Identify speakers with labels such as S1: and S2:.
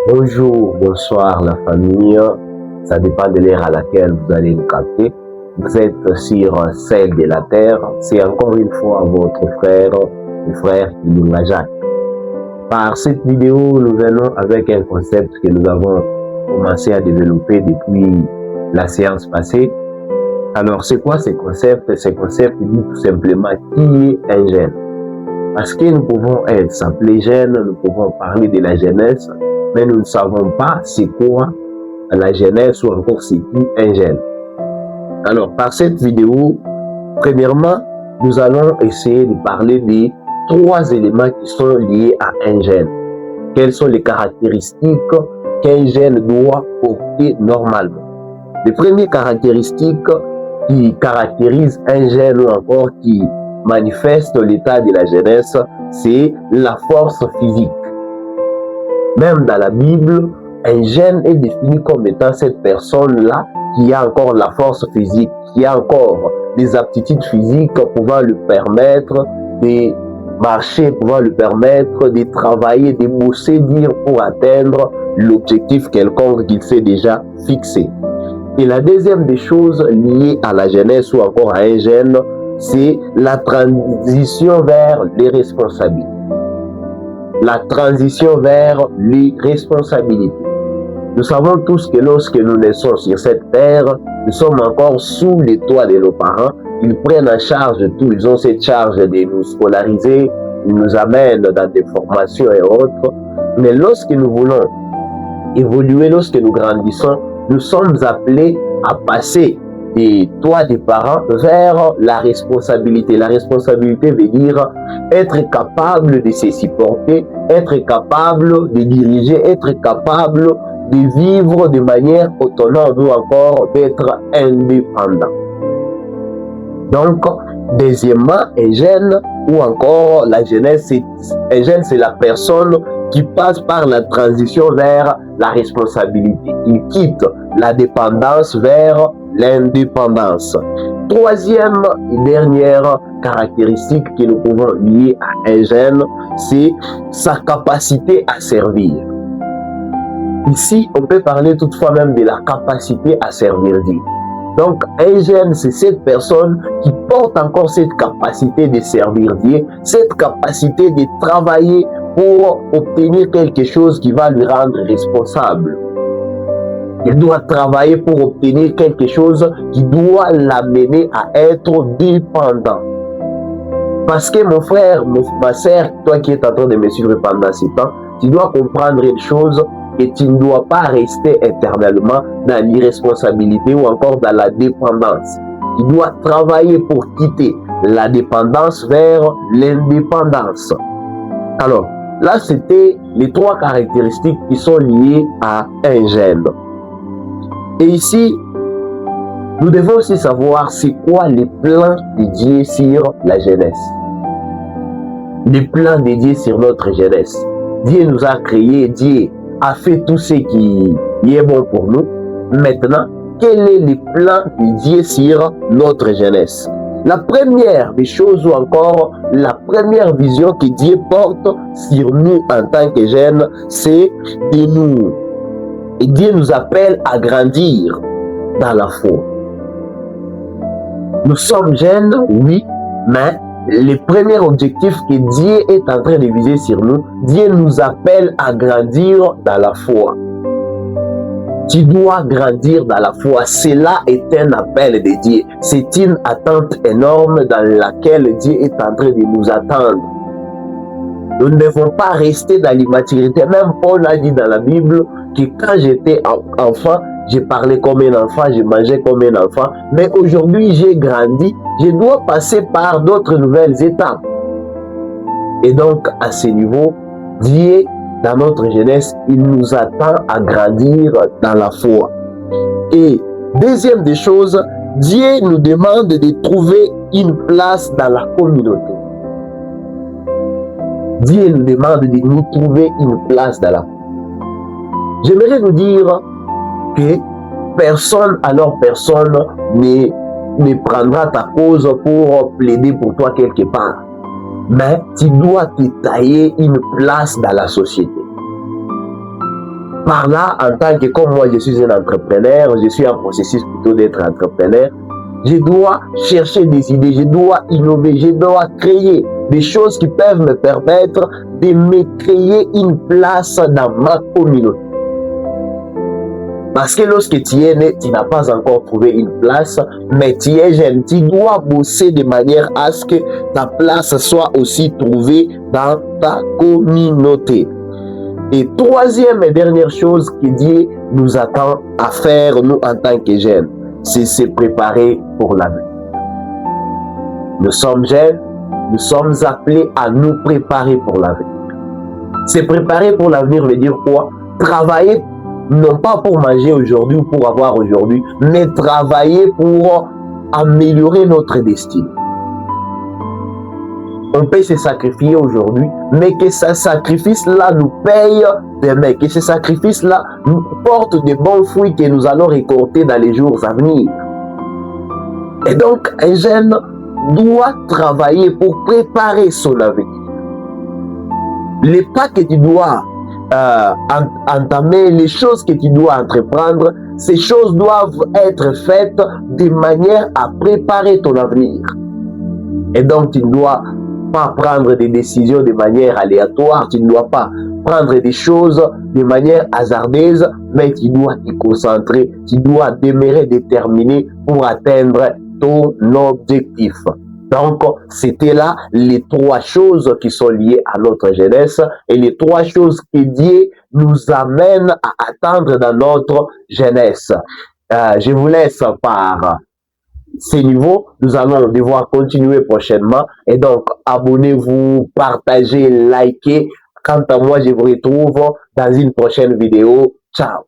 S1: Bonjour, bonsoir la famille. Ça dépend de l'heure à laquelle vous allez nous capter. Vous êtes sur celle de la terre. C'est encore une fois votre frère, le frère Ilunga Jacques. Par cette vidéo, nous venons avec un concept que nous avons commencé à développer depuis la séance passée. Alors, c'est quoi ce concept? Ce concept dit tout simplement qui est un jeune. Parce que nous pouvons s'appeler jeune, nous pouvons parler de la jeunesse, mais nous ne savons pas c'est quoi la jeunesse ou encore c'est qui un jeune. Alors, par cette vidéo, premièrement, nous allons essayer de parler des 3 éléments qui sont liés à un jeune. Quelles sont les caractéristiques qu'un jeune doit porter normalement? Les premières caractéristiques qui caractérisent un jeune ou encore qui manifeste l'état de la jeunesse, c'est la force physique. Même dans la Bible, un jeune est défini comme étant cette personne-là qui a encore la force physique, qui a encore des aptitudes physiques pouvant lui permettre de marcher, pouvant lui permettre de travailler, de bosser, dire pour atteindre l'objectif quelconque qu'il s'est déjà fixé. Et la deuxième des choses liées à la jeunesse ou encore à un jeune, c'est la transition vers les responsabilités. La transition vers les responsabilités. Nous savons tous que lorsque nous naissons sur cette terre, nous sommes encore sous les toits de nos parents. Ils prennent en charge tout, ils ont cette charge de nous scolariser, ils nous amènent dans des formations et autres. Mais lorsque nous voulons évoluer, lorsque nous grandissons, nous sommes appelés à passer des toits des parents vers la responsabilité. La responsabilité veut dire être capable de se supporter, être capable de diriger, être capable de vivre de manière autonome ou encore d'être indépendant. Donc, deuxièmement, un jeune ou encore la jeunesse, un jeune c'est la personne qui passe par la transition vers la responsabilité. Il quitte la dépendance vers l'indépendance. Troisième et dernière caractéristique que nous pouvons lier à un jeune, c'est sa capacité à servir. Ici, on peut parler toutefois même de la capacité à servir Dieu. Donc, un jeune, c'est cette personne qui porte encore cette capacité de servir Dieu, cette capacité de travailler pour obtenir quelque chose qui va lui rendre responsable. Il doit travailler pour obtenir quelque chose qui doit l'amener à être dépendant. Parce que mon frère, ma soeur, toi qui es en train de me suivre pendant ce temps, tu dois comprendre une chose, et tu ne dois pas rester éternellement dans l'irresponsabilité ou encore dans la dépendance. Tu dois travailler pour quitter la dépendance vers l'indépendance. Alors, là, c'était les 3 caractéristiques qui sont liées à un jeune. Et ici, nous devons aussi savoir c'est quoi les plans de Dieu sur la jeunesse. Les plans de Dieu sur notre jeunesse. Dieu nous a créés, Dieu a fait tout ce qui est bon pour nous. Maintenant, quel est le plan de Dieu sur notre jeunesse? La première des choses ou encore la première vision que Dieu porte sur nous en tant que jeunes, c'est de nous. Et Dieu nous appelle à grandir dans la foi. Nous sommes jeunes, oui, mais le premier objectif que Dieu est en train de viser sur nous, Dieu nous appelle à grandir dans la foi. Tu dois grandir dans la foi. Cela est un appel de Dieu. C'est une attente énorme dans laquelle Dieu est en train de nous attendre. Nous ne devons pas rester dans l'immaturité. Même Paul a dit dans la Bible que quand j'étais enfant, j'ai parlé comme un enfant, je mangeais comme un enfant. Mais aujourd'hui, j'ai grandi. Je dois passer par d'autres nouvelles étapes. Et donc, à ce niveau, Dieu, dans notre jeunesse, il nous attend à grandir dans la foi. Et deuxième des choses, Dieu nous demande de trouver une place dans la communauté. Dieu nous demande de nous trouver une place dans la communauté. J'aimerais vous dire que personne ne prendra ta cause pour plaider pour toi quelque part. Mais tu dois te tailler une place dans la société. Par là, en tant que, comme moi, je suis un entrepreneur, je suis en processus plutôt d'être entrepreneur, je dois chercher des idées, je dois innover, je dois créer des choses qui peuvent me permettre de me créer une place dans ma communauté. Parce que lorsque tu es né, tu n'as pas encore trouvé une place, mais tu es jeune. Tu dois bosser de manière à ce que ta place soit aussi trouvée dans ta communauté. Et troisième et dernière chose que Dieu nous attend à faire, nous, en tant que jeunes, c'est se préparer pour l'avenir. Nous sommes jeunes, nous sommes appelés à nous préparer pour l'avenir. Se préparer pour l'avenir veut dire quoi? Travailler non pas pour manger aujourd'hui ou pour avoir aujourd'hui, mais travailler pour améliorer notre destinée. On peut se sacrifier aujourd'hui, mais que ce sacrifice-là nous paye demain, que ce sacrifice-là nous porte de bons fruits que nous allons récolter dans les jours à venir. Et donc, un jeune doit travailler pour préparer son avenir. Les pas que tu dois entamer, les choses que tu dois entreprendre, ces choses doivent être faites de manière à préparer ton avenir. Et donc, tu ne dois pas prendre des décisions de manière aléatoire, tu ne dois pas prendre des choses de manière hasardeuse, mais tu dois t'y concentrer, tu dois demeurer déterminé pour atteindre ton objectif. Donc, c'était là les trois choses qui sont liées à notre jeunesse et les trois choses que Dieu nous amène à atteindre dans notre jeunesse. Je vous laisse par ces niveaux. Nous allons devoir continuer prochainement. Et donc, abonnez-vous, partagez, likez. Quant à moi, je vous retrouve dans une prochaine vidéo. Ciao!